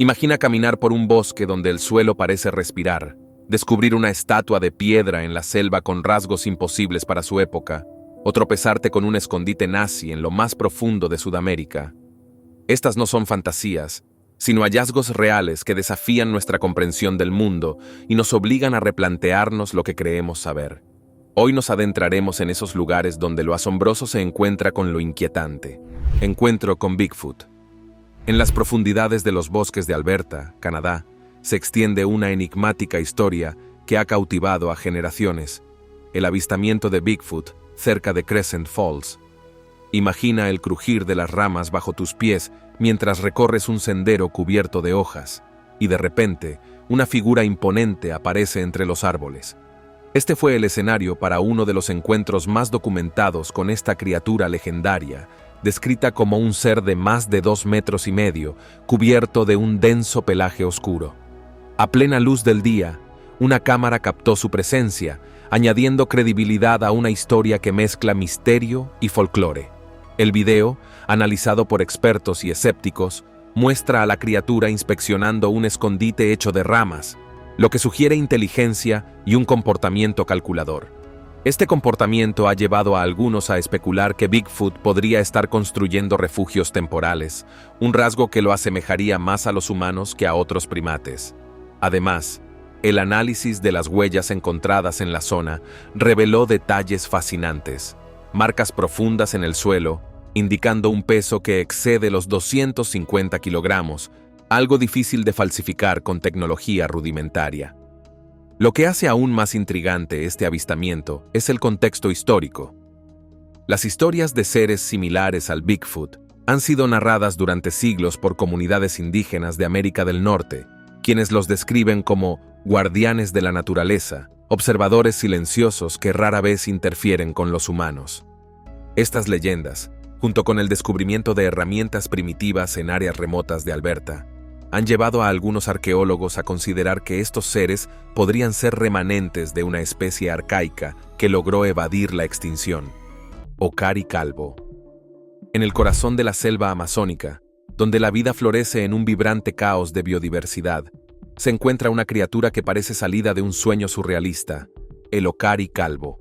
Imagina caminar por un bosque donde el suelo parece respirar, descubrir una estatua de piedra en la selva con rasgos imposibles para su época, o tropezarte con un escondite nazi en lo más profundo de Sudamérica. Estas no son fantasías, sino hallazgos reales que desafían nuestra comprensión del mundo y nos obligan a replantearnos lo que creemos saber. Hoy nos adentraremos en esos lugares donde lo asombroso se encuentra con lo inquietante. Encuentro con Bigfoot. En las profundidades de los bosques de Alberta, Canadá, se extiende una enigmática historia que ha cautivado a generaciones: el avistamiento de Bigfoot cerca de Crescent Falls. Imagina el crujir de las ramas bajo tus pies mientras recorres un sendero cubierto de hojas, y de repente, una figura imponente aparece entre los árboles. Este fue el escenario para uno de los encuentros más documentados con esta criatura legendaria, descrita como un ser de más de 2,5 metros, cubierto de un denso pelaje oscuro. A plena luz del día, una cámara captó su presencia, añadiendo credibilidad a una historia que mezcla misterio y folclore. El video, analizado por expertos y escépticos, muestra a la criatura inspeccionando un escondite hecho de ramas, lo que sugiere inteligencia y un comportamiento calculador. Este comportamiento ha llevado a algunos a especular que Bigfoot podría estar construyendo refugios temporales, un rasgo que lo asemejaría más a los humanos que a otros primates. Además, el análisis de las huellas encontradas en la zona reveló detalles fascinantes, marcas profundas en el suelo, indicando un peso que excede los 250 kilogramos, algo difícil de falsificar con tecnología rudimentaria. Lo que hace aún más intrigante este avistamiento es el contexto histórico. Las historias de seres similares al Bigfoot han sido narradas durante siglos por comunidades indígenas de América del Norte, quienes los describen como guardianes de la naturaleza, observadores silenciosos que rara vez interfieren con los humanos. Estas leyendas, junto con el descubrimiento de herramientas primitivas en áreas remotas de Alberta, han llevado a algunos arqueólogos a considerar que estos seres podrían ser remanentes de una especie arcaica que logró evadir la extinción: Ocari calvo. En el corazón de la selva amazónica, donde la vida florece en un vibrante caos de biodiversidad, se encuentra una criatura que parece salida de un sueño surrealista: el Ocari calvo.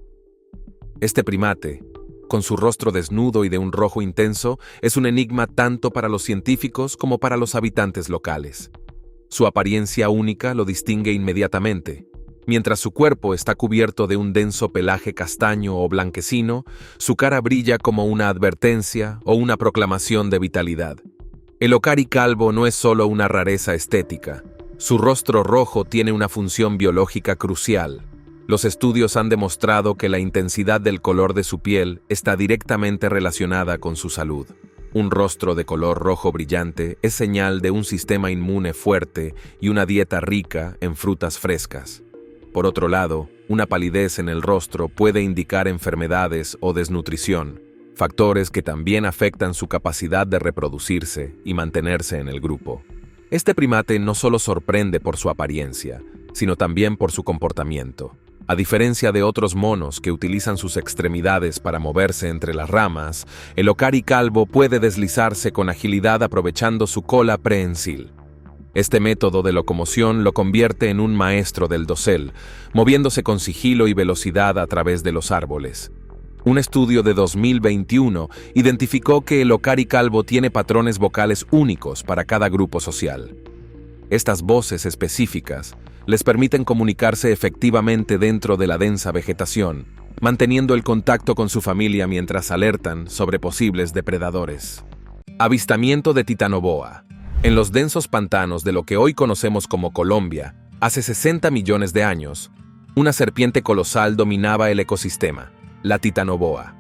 Este primate, con su rostro desnudo y de un rojo intenso, es un enigma tanto para los científicos como para los habitantes locales. Su apariencia única lo distingue inmediatamente. Mientras su cuerpo está cubierto de un denso pelaje castaño o blanquecino, su cara brilla como una advertencia o una proclamación de vitalidad. El Ocari calvo no es solo una rareza estética. Su rostro rojo tiene una función biológica crucial. Los estudios han demostrado que la intensidad del color de su piel está directamente relacionada con su salud. Un rostro de color rojo brillante es señal de un sistema inmune fuerte y una dieta rica en frutas frescas. Por otro lado, una palidez en el rostro puede indicar enfermedades o desnutrición, factores que también afectan su capacidad de reproducirse y mantenerse en el grupo. Este primate no solo sorprende por su apariencia, sino también por su comportamiento. A diferencia de otros monos que utilizan sus extremidades para moverse entre las ramas, el Ocari calvo puede deslizarse con agilidad aprovechando su cola prensil. Este método de locomoción lo convierte en un maestro del dosel, moviéndose con sigilo y velocidad a través de los árboles. Un estudio de 2021 identificó que el Ocari calvo tiene patrones vocales únicos para cada grupo social. Estas voces específicas les permiten comunicarse efectivamente dentro de la densa vegetación, manteniendo el contacto con su familia mientras alertan sobre posibles depredadores. Avistamiento de Titanoboa. En los densos pantanos de lo que hoy conocemos como Colombia, hace 60 millones de años, una serpiente colosal dominaba el ecosistema, la Titanoboa.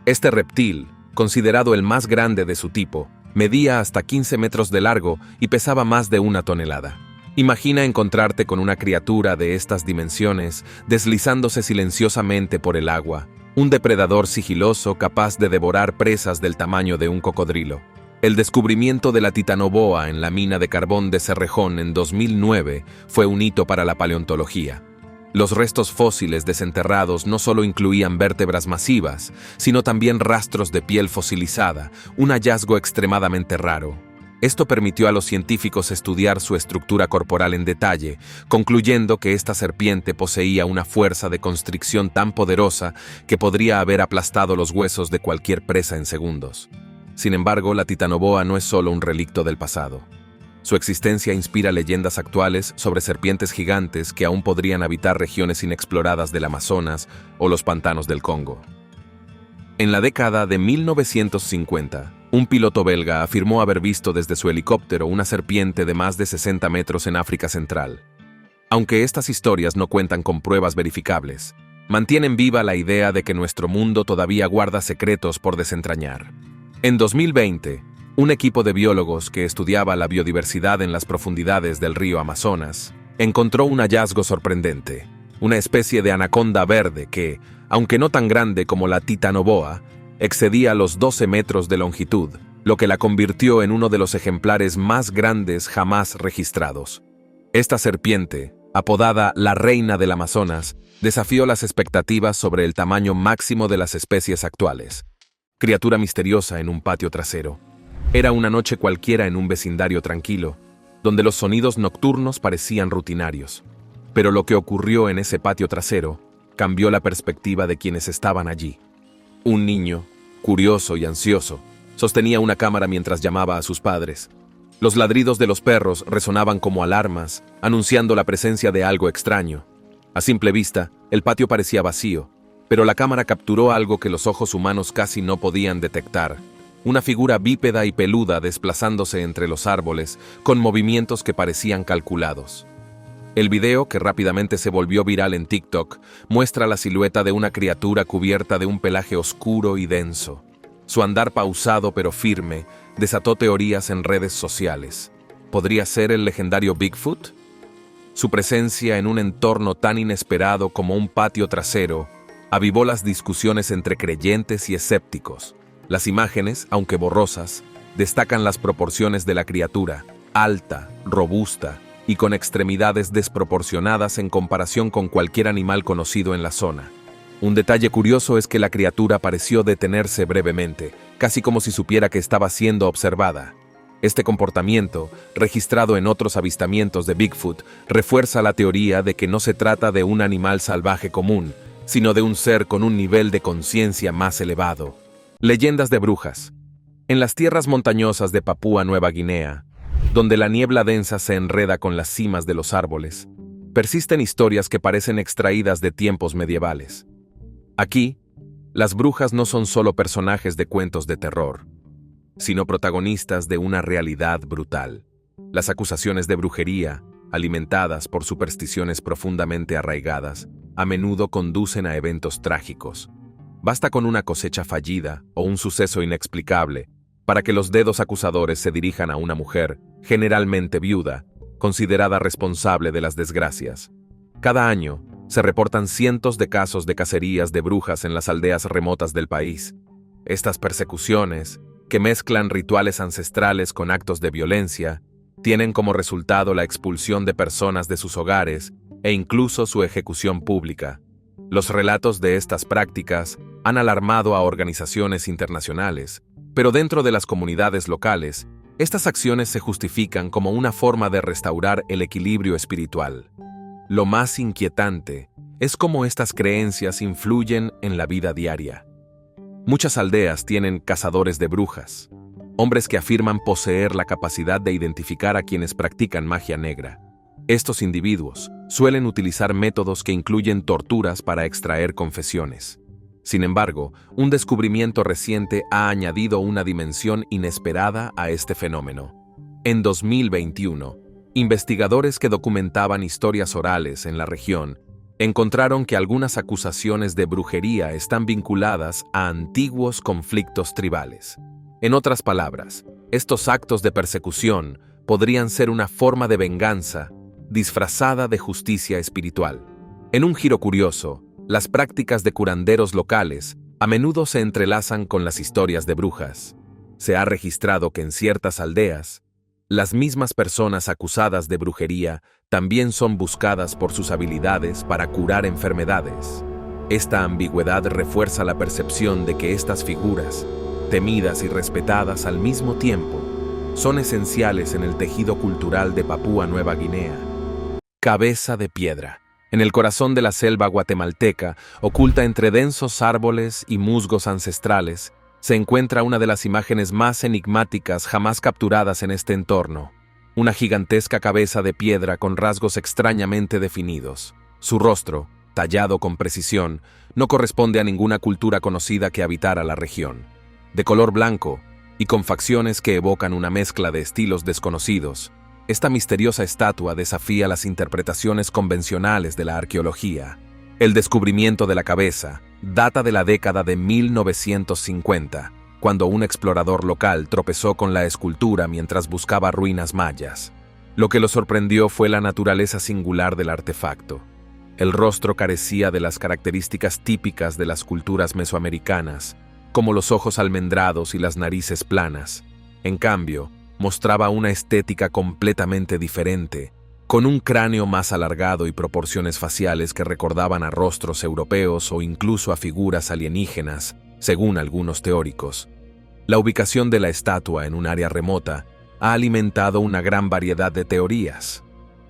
Este reptil, considerado el más grande de su tipo, medía hasta 15 metros de largo y pesaba más de 1 tonelada. Imagina encontrarte con una criatura de estas dimensiones deslizándose silenciosamente por el agua, un depredador sigiloso capaz de devorar presas del tamaño de un cocodrilo. El descubrimiento de la Titanoboa en la mina de carbón de Cerrejón en 2009 fue un hito para la paleontología. Los restos fósiles desenterrados no solo incluían vértebras masivas, sino también rastros de piel fosilizada, un hallazgo extremadamente raro. Esto permitió a los científicos estudiar su estructura corporal en detalle, concluyendo que esta serpiente poseía una fuerza de constricción tan poderosa que podría haber aplastado los huesos de cualquier presa en segundos. Sin embargo, la titanoboa no es solo un relicto del pasado. Su existencia inspira leyendas actuales sobre serpientes gigantes que aún podrían habitar regiones inexploradas del Amazonas o los pantanos del Congo. En la década de 1950, un piloto belga afirmó haber visto desde su helicóptero una serpiente de más de 60 metros en África Central. Aunque estas historias no cuentan con pruebas verificables, mantienen viva la idea de que nuestro mundo todavía guarda secretos por desentrañar. En 2020, un equipo de biólogos que estudiaba la biodiversidad en las profundidades del río Amazonas encontró un hallazgo sorprendente, una especie de anaconda verde que, aunque no tan grande como la titanoboa, excedía los 12 metros de longitud, lo que la convirtió en uno de los ejemplares más grandes jamás registrados. Esta serpiente, apodada la reina del Amazonas, desafió las expectativas sobre el tamaño máximo de las especies actuales. Criatura misteriosa en un patio trasero. Era una noche cualquiera en un vecindario tranquilo, donde los sonidos nocturnos parecían rutinarios. Pero lo que ocurrió en ese patio trasero cambió la perspectiva de quienes estaban allí. Un niño, curioso y ansioso, sostenía una cámara mientras llamaba a sus padres. Los ladridos de los perros resonaban como alarmas, anunciando la presencia de algo extraño. A simple vista, el patio parecía vacío, pero la cámara capturó algo que los ojos humanos casi no podían detectar. Una figura bípeda y peluda desplazándose entre los árboles, con movimientos que parecían calculados. El video, que rápidamente se volvió viral en TikTok, muestra la silueta de una criatura cubierta de un pelaje oscuro y denso. Su andar pausado pero firme desató teorías en redes sociales. ¿Podría ser el legendario Bigfoot? Su presencia en un entorno tan inesperado como un patio trasero avivó las discusiones entre creyentes y escépticos. Las imágenes, aunque borrosas, destacan las proporciones de la criatura, alta, robusta, y con extremidades desproporcionadas en comparación con cualquier animal conocido en la zona. Un detalle curioso es que la criatura pareció detenerse brevemente, casi como si supiera que estaba siendo observada. Este comportamiento, registrado en otros avistamientos de Bigfoot, refuerza la teoría de que no se trata de un animal salvaje común, sino de un ser con un nivel de conciencia más elevado. Leyendas de brujas. En las tierras montañosas de Papúa Nueva Guinea, donde la niebla densa se enreda con las cimas de los árboles, persisten historias que parecen extraídas de tiempos medievales. Aquí, las brujas no son solo personajes de cuentos de terror, sino protagonistas de una realidad brutal. Las acusaciones de brujería, alimentadas por supersticiones profundamente arraigadas, a menudo conducen a eventos trágicos. Basta con una cosecha fallida o un suceso inexplicable para que los dedos acusadores se dirijan a una mujer, generalmente viuda, considerada responsable de las desgracias. Cada año, se reportan cientos de casos de cacerías de brujas en las aldeas remotas del país. Estas persecuciones, que mezclan rituales ancestrales con actos de violencia, tienen como resultado la expulsión de personas de sus hogares e incluso su ejecución pública. Los relatos de estas prácticas han alarmado a organizaciones internacionales, pero dentro de las comunidades locales, estas acciones se justifican como una forma de restaurar el equilibrio espiritual. Lo más inquietante es cómo estas creencias influyen en la vida diaria. Muchas aldeas tienen cazadores de brujas, hombres que afirman poseer la capacidad de identificar a quienes practican magia negra. Estos individuos suelen utilizar métodos que incluyen torturas para extraer confesiones. Sin embargo, un descubrimiento reciente ha añadido una dimensión inesperada a este fenómeno. En 2021, investigadores que documentaban historias orales en la región encontraron que algunas acusaciones de brujería están vinculadas a antiguos conflictos tribales. En otras palabras, estos actos de persecución podrían ser una forma de venganza disfrazada de justicia espiritual. En un giro curioso, las prácticas de curanderos locales a menudo se entrelazan con las historias de brujas. Se ha registrado que en ciertas aldeas, las mismas personas acusadas de brujería también son buscadas por sus habilidades para curar enfermedades. Esta ambigüedad refuerza la percepción de que estas figuras, temidas y respetadas al mismo tiempo, son esenciales en el tejido cultural de Papúa Nueva Guinea. Cabeza de piedra. En el corazón de la selva guatemalteca, oculta entre densos árboles y musgos ancestrales, se encuentra una de las imágenes más enigmáticas jamás capturadas en este entorno. Una gigantesca cabeza de piedra con rasgos extrañamente definidos. Su rostro, tallado con precisión, no corresponde a ninguna cultura conocida que habitara la región. De color blanco y con facciones que evocan una mezcla de estilos desconocidos, esta misteriosa estatua desafía las interpretaciones convencionales de la arqueología. El descubrimiento de la cabeza data de la década de 1950, cuando un explorador local tropezó con la escultura mientras buscaba ruinas mayas. Lo que lo sorprendió fue la naturaleza singular del artefacto. El rostro carecía de las características típicas de las culturas mesoamericanas, como los ojos almendrados y las narices planas. En cambio, mostraba una estética completamente diferente, con un cráneo más alargado y proporciones faciales que recordaban a rostros europeos o incluso a figuras alienígenas, según algunos teóricos. La ubicación de la estatua en un área remota ha alimentado una gran variedad de teorías.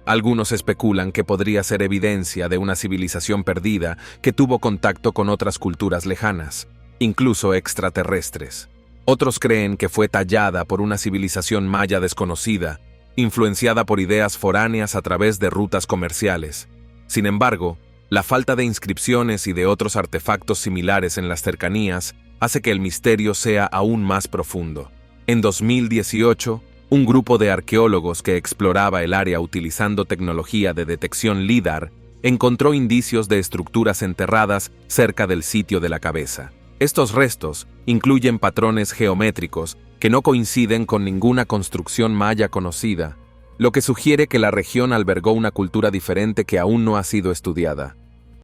Algunos especulan que podría ser evidencia de una civilización perdida que tuvo contacto con otras culturas lejanas, incluso extraterrestres. Otros creen que fue tallada por una civilización maya desconocida, influenciada por ideas foráneas a través de rutas comerciales. Sin embargo, la falta de inscripciones y de otros artefactos similares en las cercanías hace que el misterio sea aún más profundo. En 2018, un grupo de arqueólogos que exploraba el área utilizando tecnología de detección LIDAR encontró indicios de estructuras enterradas cerca del sitio de la cabeza. Estos restos incluyen patrones geométricos que no coinciden con ninguna construcción maya conocida, lo que sugiere que la región albergó una cultura diferente que aún no ha sido estudiada.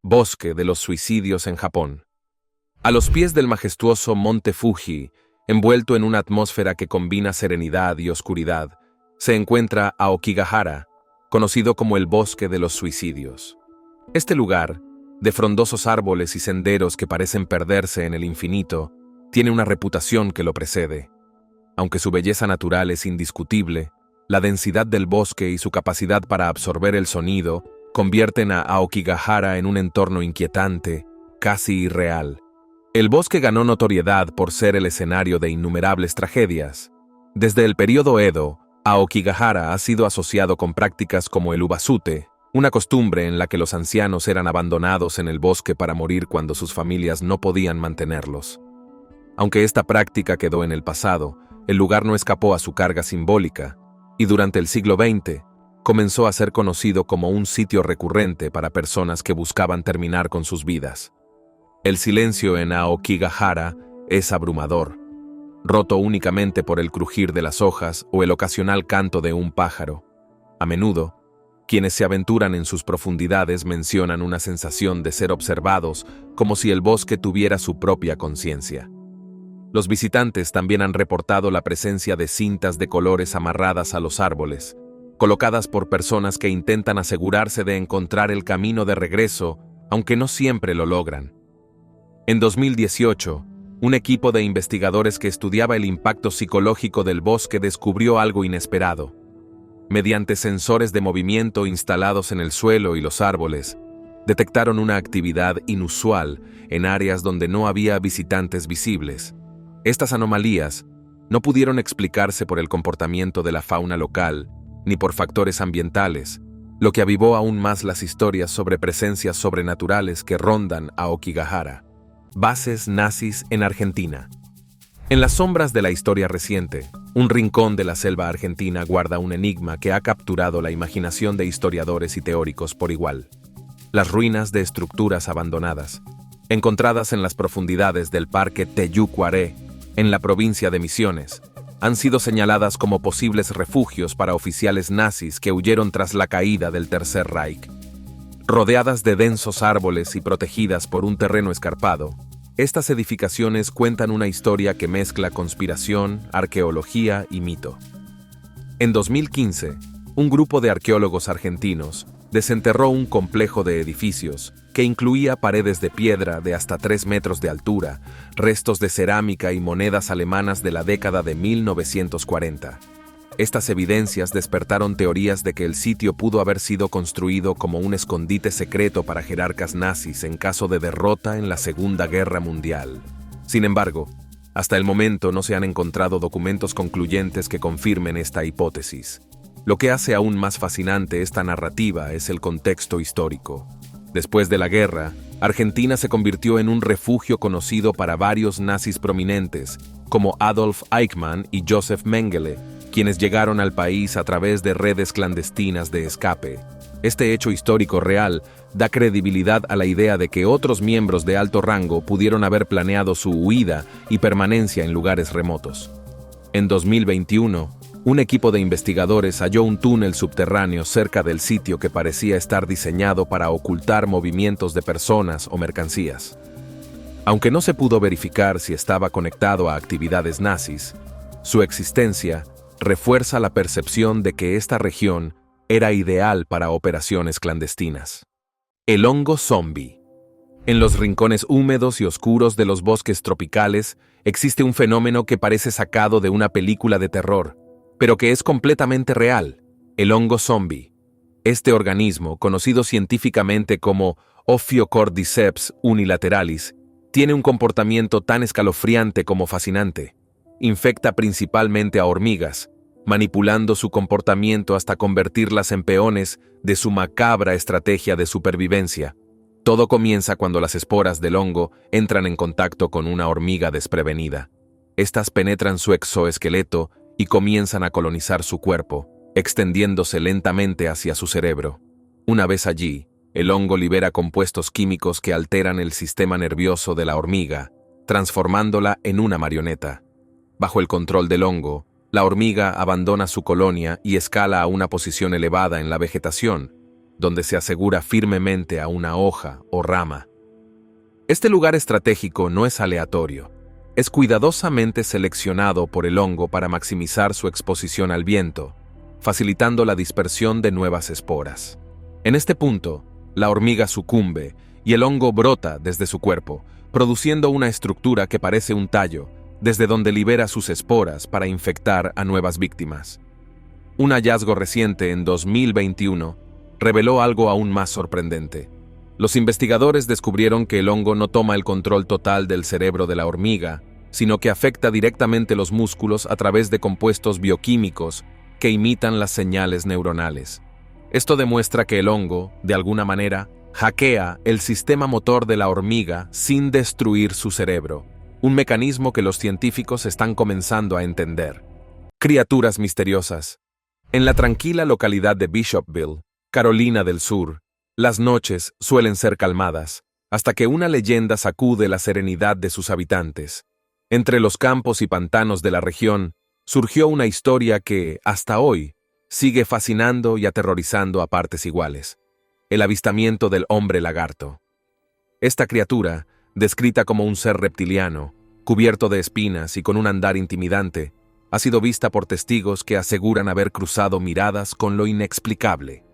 Bosque de los Suicidios en Japón. A los pies del majestuoso Monte Fuji, envuelto en una atmósfera que combina serenidad y oscuridad, se encuentra Aokigahara, conocido como el Bosque de los Suicidios. Este lugar, de frondosos árboles y senderos que parecen perderse en el infinito, tiene una reputación que lo precede. Aunque su belleza natural es indiscutible, la densidad del bosque y su capacidad para absorber el sonido convierten a Aokigahara en un entorno inquietante, casi irreal. El bosque ganó notoriedad por ser el escenario de innumerables tragedias. Desde el período Edo, Aokigahara ha sido asociado con prácticas como el ubasute, una costumbre en la que los ancianos eran abandonados en el bosque para morir cuando sus familias no podían mantenerlos. Aunque esta práctica quedó en el pasado, el lugar no escapó a su carga simbólica, y durante el siglo XX comenzó a ser conocido como un sitio recurrente para personas que buscaban terminar con sus vidas. El silencio en Aokigahara es abrumador, roto únicamente por el crujir de las hojas o el ocasional canto de un pájaro. A menudo, quienes se aventuran en sus profundidades mencionan una sensación de ser observados, como si el bosque tuviera su propia conciencia. Los visitantes también han reportado la presencia de cintas de colores amarradas a los árboles, colocadas por personas que intentan asegurarse de encontrar el camino de regreso, aunque no siempre lo logran. En 2018, un equipo de investigadores que estudiaba el impacto psicológico del bosque descubrió algo inesperado. Mediante sensores de movimiento instalados en el suelo y los árboles, detectaron una actividad inusual en áreas donde no había visitantes visibles. Estas anomalías no pudieron explicarse por el comportamiento de la fauna local ni por factores ambientales, lo que avivó aún más las historias sobre presencias sobrenaturales que rondan a Aokigahara. Bases nazis en Argentina. En las sombras de la historia reciente, un rincón de la selva argentina guarda un enigma que ha capturado la imaginación de historiadores y teóricos por igual. Las ruinas de estructuras abandonadas, encontradas en las profundidades del Parque Teyucuaré, en la provincia de Misiones, han sido señaladas como posibles refugios para oficiales nazis que huyeron tras la caída del Tercer Reich. Rodeadas de densos árboles y protegidas por un terreno escarpado, estas edificaciones cuentan una historia que mezcla conspiración, arqueología y mito. En 2015, un grupo de arqueólogos argentinos desenterró un complejo de edificios que incluía paredes de piedra de hasta 3 metros de altura, restos de cerámica y monedas alemanas de la década de 1940. Estas evidencias despertaron teorías de que el sitio pudo haber sido construido como un escondite secreto para jerarcas nazis en caso de derrota en la Segunda Guerra Mundial. Sin embargo, hasta el momento no se han encontrado documentos concluyentes que confirmen esta hipótesis. Lo que hace aún más fascinante esta narrativa es el contexto histórico. Después de la guerra, Argentina se convirtió en un refugio conocido para varios nazis prominentes, como Adolf Eichmann y Joseph Mengele, quienes llegaron al país a través de redes clandestinas de escape. Este hecho histórico real da credibilidad a la idea de que otros miembros de alto rango pudieron haber planeado su huida y permanencia en lugares remotos. En 2021, un equipo de investigadores halló un túnel subterráneo cerca del sitio que parecía estar diseñado para ocultar movimientos de personas o mercancías. Aunque no se pudo verificar si estaba conectado a actividades nazis, su existencia refuerza la percepción de que esta región era ideal para operaciones clandestinas. El hongo zombie. En los rincones húmedos y oscuros de los bosques tropicales existe un fenómeno que parece sacado de una película de terror, pero que es completamente real: el hongo zombie. Este organismo, conocido científicamente como Ophiocordyceps unilateralis, tiene un comportamiento tan escalofriante como fascinante. Infecta principalmente a hormigas, manipulando su comportamiento hasta convertirlas en peones de su macabra estrategia de supervivencia. Todo comienza cuando las esporas del hongo entran en contacto con una hormiga desprevenida. Estas penetran su exoesqueleto y comienzan a colonizar su cuerpo, extendiéndose lentamente hacia su cerebro. Una vez allí, el hongo libera compuestos químicos que alteran el sistema nervioso de la hormiga, transformándola en una marioneta. Bajo el control del hongo, la hormiga abandona su colonia y escala a una posición elevada en la vegetación, donde se asegura firmemente a una hoja o rama. Este lugar estratégico no es aleatorio. Es cuidadosamente seleccionado por el hongo para maximizar su exposición al viento, facilitando la dispersión de nuevas esporas. En este punto, la hormiga sucumbe y el hongo brota desde su cuerpo, produciendo una estructura que parece un tallo, desde donde libera sus esporas para infectar a nuevas víctimas. Un hallazgo reciente en 2021 reveló algo aún más sorprendente. Los investigadores descubrieron que el hongo no toma el control total del cerebro de la hormiga, sino que afecta directamente los músculos a través de compuestos bioquímicos que imitan las señales neuronales. Esto demuestra que el hongo, de alguna manera, hackea el sistema motor de la hormiga sin destruir su cerebro, un mecanismo que los científicos están comenzando a entender. Criaturas misteriosas. En la tranquila localidad de Bishopville, Carolina del Sur, las noches suelen ser calmadas, hasta que una leyenda sacude la serenidad de sus habitantes. Entre los campos y pantanos de la región, surgió una historia que, hasta hoy, sigue fascinando y aterrorizando a partes iguales: el avistamiento del hombre lagarto. Esta criatura, descrita como un ser reptiliano, cubierto de espinas y con un andar intimidante, ha sido vista por testigos que aseguran haber cruzado miradas con lo inexplicable.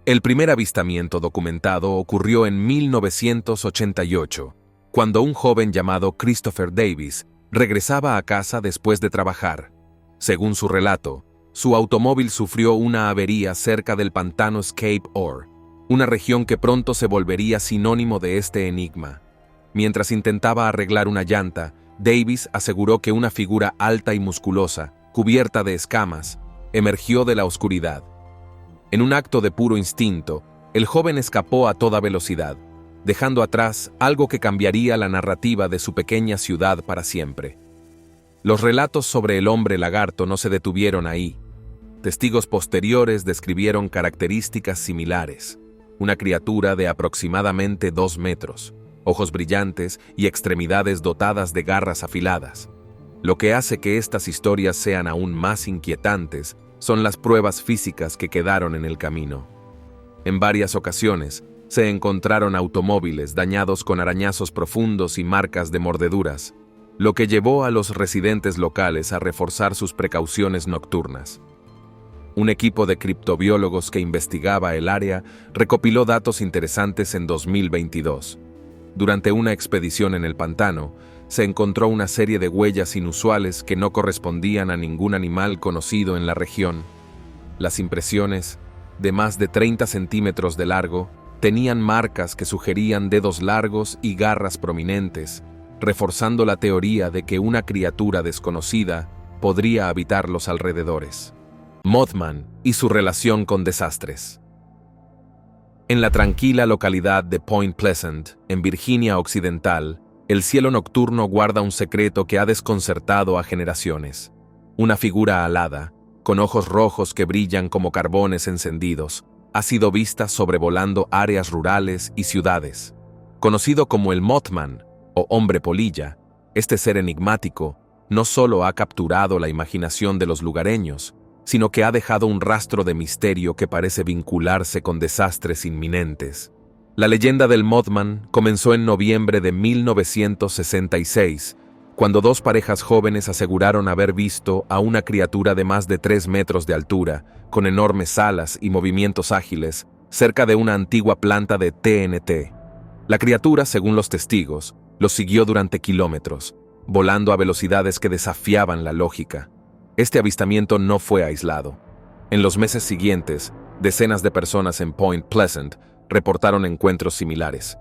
El primer avistamiento documentado ocurrió en 1988, cuando un joven llamado Christopher Davis regresaba a casa después de trabajar. Según su relato, su automóvil sufrió una avería cerca del pantano Scape Ore, una región que pronto se volvería sinónimo de este enigma. Mientras intentaba arreglar una llanta, Davis aseguró que una figura alta y musculosa, cubierta de escamas, emergió de la oscuridad. En un acto de puro instinto, el joven escapó a toda velocidad, dejando atrás algo que cambiaría la narrativa de su pequeña ciudad para siempre. Los relatos sobre el hombre lagarto no se detuvieron ahí. Testigos posteriores describieron características similares: una criatura de aproximadamente 2 metros, ojos brillantes y extremidades dotadas de garras afiladas. Lo que hace que estas historias sean aún más inquietantes son las pruebas físicas que quedaron en el camino. En varias ocasiones, se encontraron automóviles dañados con arañazos profundos y marcas de mordeduras, lo que llevó a los residentes locales a reforzar sus precauciones nocturnas. Un equipo de criptobiólogos que investigaba el área recopiló datos interesantes en 2022. Durante una expedición en el pantano, se encontró una serie de huellas inusuales que no correspondían a ningún animal conocido en la región. Las impresiones, de más de 30 centímetros de largo, tenían marcas que sugerían dedos largos y garras prominentes, reforzando la teoría de que una criatura desconocida podría habitar los alrededores. Mothman y su relación con desastres. En la tranquila localidad de Point Pleasant, en Virginia Occidental, el cielo nocturno guarda un secreto que ha desconcertado a generaciones. Una figura alada, con ojos rojos que brillan como carbones encendidos, ha sido vista sobrevolando áreas rurales y ciudades. Conocido como el Mothman, o hombre polilla, este ser enigmático no solo ha capturado la imaginación de los lugareños, sino que ha dejado un rastro de misterio que parece vincularse con desastres inminentes. La leyenda del Mothman comenzó en noviembre de 1966, cuando dos parejas jóvenes aseguraron haber visto a una criatura de más de 3 metros de altura, con enormes alas y movimientos ágiles, cerca de una antigua planta de TNT. La criatura, según los testigos, los siguió durante kilómetros, volando a velocidades que desafiaban la lógica. Este avistamiento no fue aislado. En los meses siguientes, decenas de personas en Point Pleasant reportaron encuentros similares.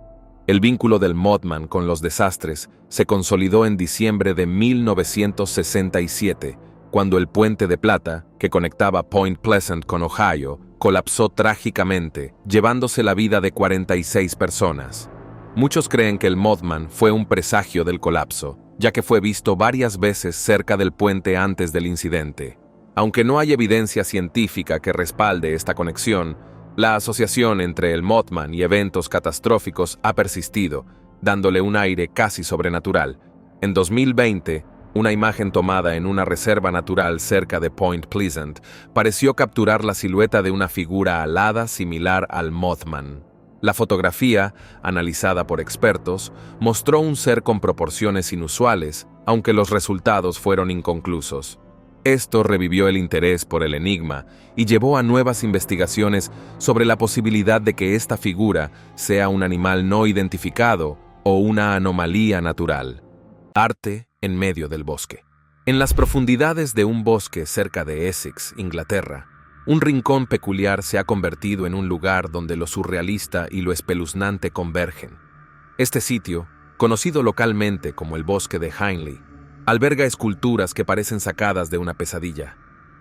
El vínculo del Mothman con los desastres se consolidó en diciembre de 1967, cuando el puente de plata, que conectaba Point Pleasant con Ohio, colapsó trágicamente, llevándose la vida de 46 personas. Muchos creen que el Mothman fue un presagio del colapso, ya que fue visto varias veces cerca del puente antes del incidente. Aunque no hay evidencia científica que respalde esta conexión, la asociación entre el Mothman y eventos catastróficos ha persistido, dándole un aire casi sobrenatural. En 2020, una imagen tomada en una reserva natural cerca de Point Pleasant pareció capturar la silueta de una figura alada similar al Mothman. La fotografía, analizada por expertos, mostró un ser con proporciones inusuales, aunque los resultados fueron inconclusos. Esto revivió el interés por el enigma y llevó a nuevas investigaciones sobre la posibilidad de que esta figura sea un animal no identificado o una anomalía natural. Arte en medio del bosque. En las profundidades de un bosque cerca de Essex, Inglaterra, un rincón peculiar se ha convertido en un lugar donde lo surrealista y lo espeluznante convergen. Este sitio, conocido localmente como el Bosque de Hindley, alberga esculturas que parecen sacadas de una pesadilla,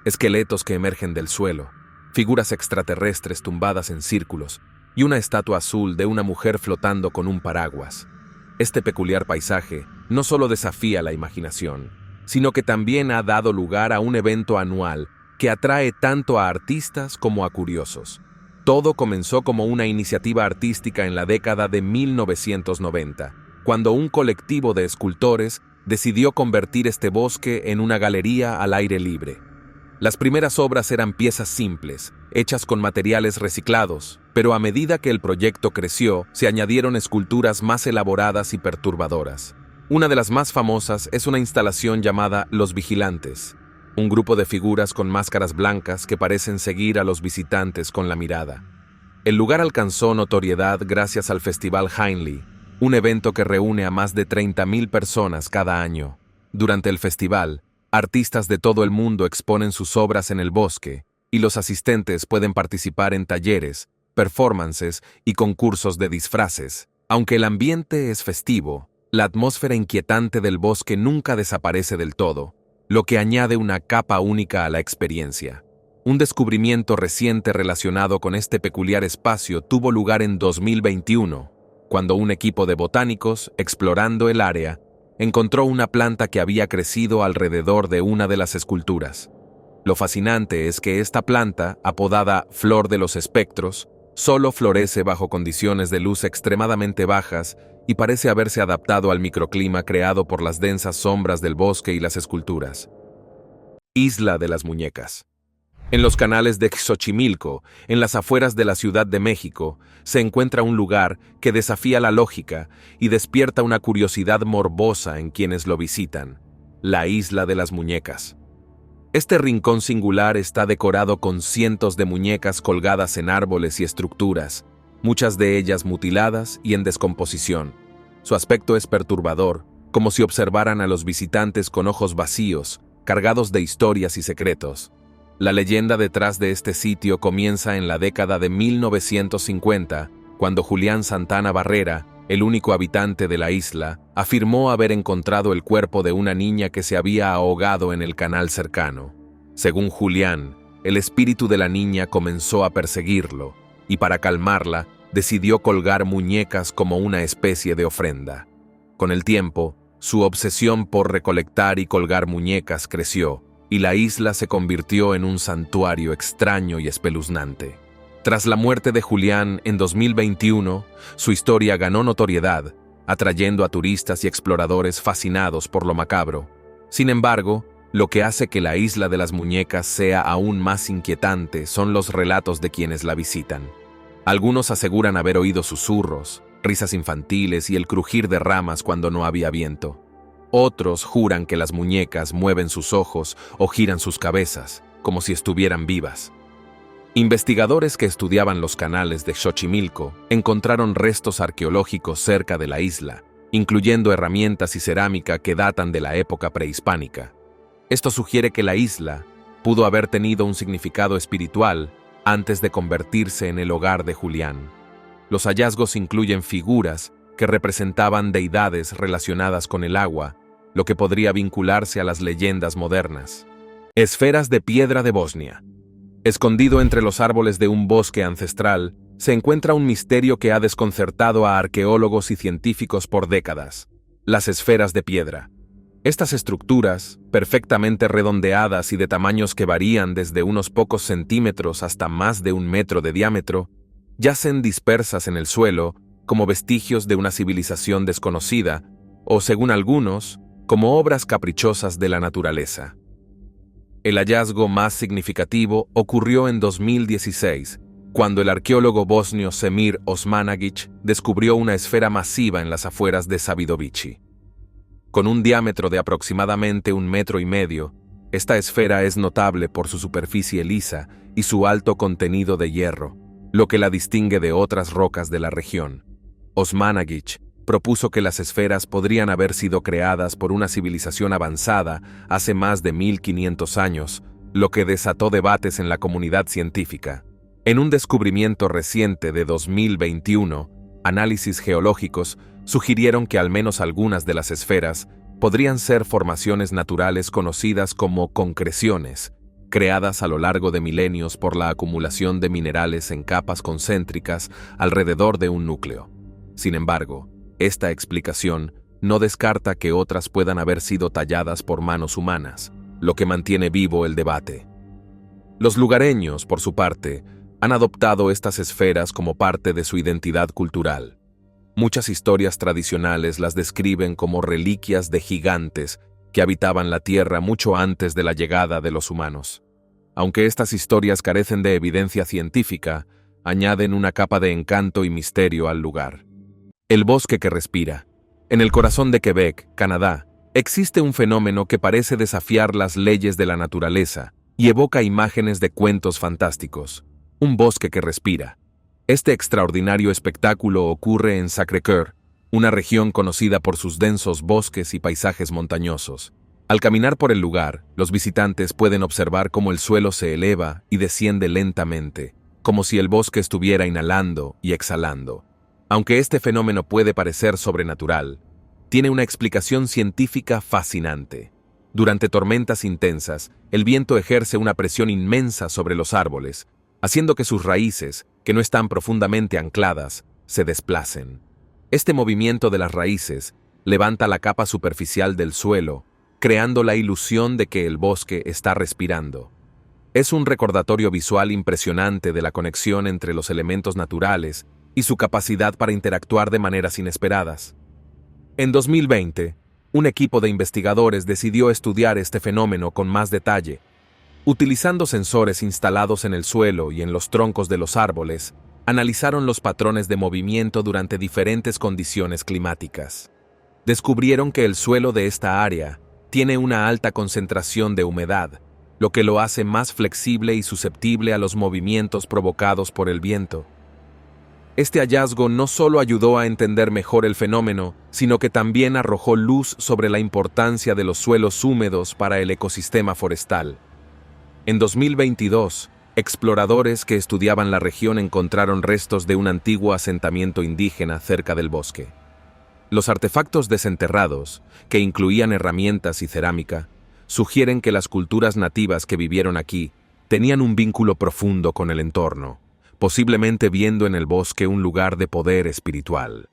esqueletos que emergen del suelo, figuras extraterrestres tumbadas en círculos y una estatua azul de una mujer flotando con un paraguas. Este peculiar paisaje no solo desafía la imaginación, sino que también ha dado lugar a un evento anual que atrae tanto a artistas como a curiosos. Todo comenzó como una iniciativa artística en la década de 1990, cuando un colectivo de escultores decidió convertir este bosque en una galería al aire libre. Las primeras obras eran piezas simples, hechas con materiales reciclados, pero a medida que el proyecto creció, se añadieron esculturas más elaboradas y perturbadoras. Una de las más famosas es una instalación llamada Los Vigilantes, un grupo de figuras con máscaras blancas que parecen seguir a los visitantes con la mirada. El lugar alcanzó notoriedad gracias al Festival Hindley, un evento que reúne a más de 30,000 personas cada año. Durante el festival, artistas de todo el mundo exponen sus obras en el bosque, y los asistentes pueden participar en talleres, performances y concursos de disfraces. Aunque el ambiente es festivo, la atmósfera inquietante del bosque nunca desaparece del todo, lo que añade una capa única a la experiencia. Un descubrimiento reciente relacionado con este peculiar espacio tuvo lugar en 2021, cuando un equipo de botánicos, explorando el área, encontró una planta que había crecido alrededor de una de las esculturas. Lo fascinante es que esta planta, apodada Flor de los Espectros, solo florece bajo condiciones de luz extremadamente bajas y parece haberse adaptado al microclima creado por las densas sombras del bosque y las esculturas. Isla de las Muñecas. En los canales de Xochimilco, en las afueras de la Ciudad de México, se encuentra un lugar que desafía la lógica y despierta una curiosidad morbosa en quienes lo visitan: la Isla de las Muñecas. Este rincón singular está decorado con cientos de muñecas colgadas en árboles y estructuras, muchas de ellas mutiladas y en descomposición. Su aspecto es perturbador, como si observaran a los visitantes con ojos vacíos, cargados de historias y secretos. La leyenda detrás de este sitio comienza en la década de 1950, cuando Julián Santana Barrera, el único habitante de la isla, afirmó haber encontrado el cuerpo de una niña que se había ahogado en el canal cercano. Según Julián, el espíritu de la niña comenzó a perseguirlo, y para calmarla, decidió colgar muñecas como una especie de ofrenda. Con el tiempo, su obsesión por recolectar y colgar muñecas creció, y la isla se convirtió en un santuario extraño y espeluznante. Tras la muerte de Julián en 2021, su historia ganó notoriedad, atrayendo a turistas y exploradores fascinados por lo macabro. Sin embargo, lo que hace que la isla de las muñecas sea aún más inquietante son los relatos de quienes la visitan. Algunos aseguran haber oído susurros, risas infantiles y el crujir de ramas cuando no había viento. Otros juran que las muñecas mueven sus ojos o giran sus cabezas, como si estuvieran vivas. Investigadores que estudiaban los canales de Xochimilco encontraron restos arqueológicos cerca de la isla, incluyendo herramientas y cerámica que datan de la época prehispánica. Esto sugiere que la isla pudo haber tenido un significado espiritual antes de convertirse en el hogar de Julián. Los hallazgos incluyen figuras que representaban deidades relacionadas con el agua, lo que podría vincularse a las leyendas modernas. Esferas de piedra de Bosnia. Escondido entre los árboles de un bosque ancestral, se encuentra un misterio que ha desconcertado a arqueólogos y científicos por décadas: las esferas de piedra. Estas estructuras, perfectamente redondeadas y de tamaños que varían desde unos pocos centímetros hasta más de 1 metro de diámetro, yacen dispersas en el suelo como vestigios de una civilización desconocida, o según algunos, como obras caprichosas de la naturaleza. El hallazgo más significativo ocurrió en 2016, cuando el arqueólogo bosnio Semir Osmanagić descubrió una esfera masiva en las afueras de Savidovići. Con un diámetro de aproximadamente 1,5 metros, esta esfera es notable por su superficie lisa y su alto contenido de hierro, lo que la distingue de otras rocas de la región. Osmanagić propuso que las esferas podrían haber sido creadas por una civilización avanzada hace más de 1500 años, lo que desató debates en la comunidad científica. En un descubrimiento reciente de 2021, análisis geológicos sugirieron que al menos algunas de las esferas podrían ser formaciones naturales conocidas como concreciones, creadas a lo largo de milenios por la acumulación de minerales en capas concéntricas alrededor de un núcleo. Sin embargo, esta explicación no descarta que otras puedan haber sido talladas por manos humanas, lo que mantiene vivo el debate. Los lugareños, por su parte, han adoptado estas esferas como parte de su identidad cultural. Muchas historias tradicionales las describen como reliquias de gigantes que habitaban la tierra mucho antes de la llegada de los humanos. Aunque estas historias carecen de evidencia científica, añaden una capa de encanto y misterio al lugar. El bosque que respira. En el corazón de Quebec, Canadá, existe un fenómeno que parece desafiar las leyes de la naturaleza y evoca imágenes de cuentos fantásticos. Un bosque que respira. Este extraordinario espectáculo ocurre en Sacré-Cœur, una región conocida por sus densos bosques y paisajes montañosos. Al caminar por el lugar, los visitantes pueden observar cómo el suelo se eleva y desciende lentamente, como si el bosque estuviera inhalando y exhalando. Aunque este fenómeno puede parecer sobrenatural, tiene una explicación científica fascinante. Durante tormentas intensas, el viento ejerce una presión inmensa sobre los árboles, haciendo que sus raíces, que no están profundamente ancladas, se desplacen. Este movimiento de las raíces levanta la capa superficial del suelo, creando la ilusión de que el bosque está respirando. Es un recordatorio visual impresionante de la conexión entre los elementos naturales y su capacidad para interactuar de maneras inesperadas. En 2020, un equipo de investigadores decidió estudiar este fenómeno con más detalle. Utilizando sensores instalados en el suelo y en los troncos de los árboles, analizaron los patrones de movimiento durante diferentes condiciones climáticas. Descubrieron que el suelo de esta área tiene una alta concentración de humedad, lo que lo hace más flexible y susceptible a los movimientos provocados por el viento. Este hallazgo no solo ayudó a entender mejor el fenómeno, sino que también arrojó luz sobre la importancia de los suelos húmedos para el ecosistema forestal. En 2022, exploradores que estudiaban la región encontraron restos de un antiguo asentamiento indígena cerca del bosque. Los artefactos desenterrados, que incluían herramientas y cerámica, sugieren que las culturas nativas que vivieron aquí tenían un vínculo profundo con el entorno, posiblemente viendo en el bosque un lugar de poder espiritual.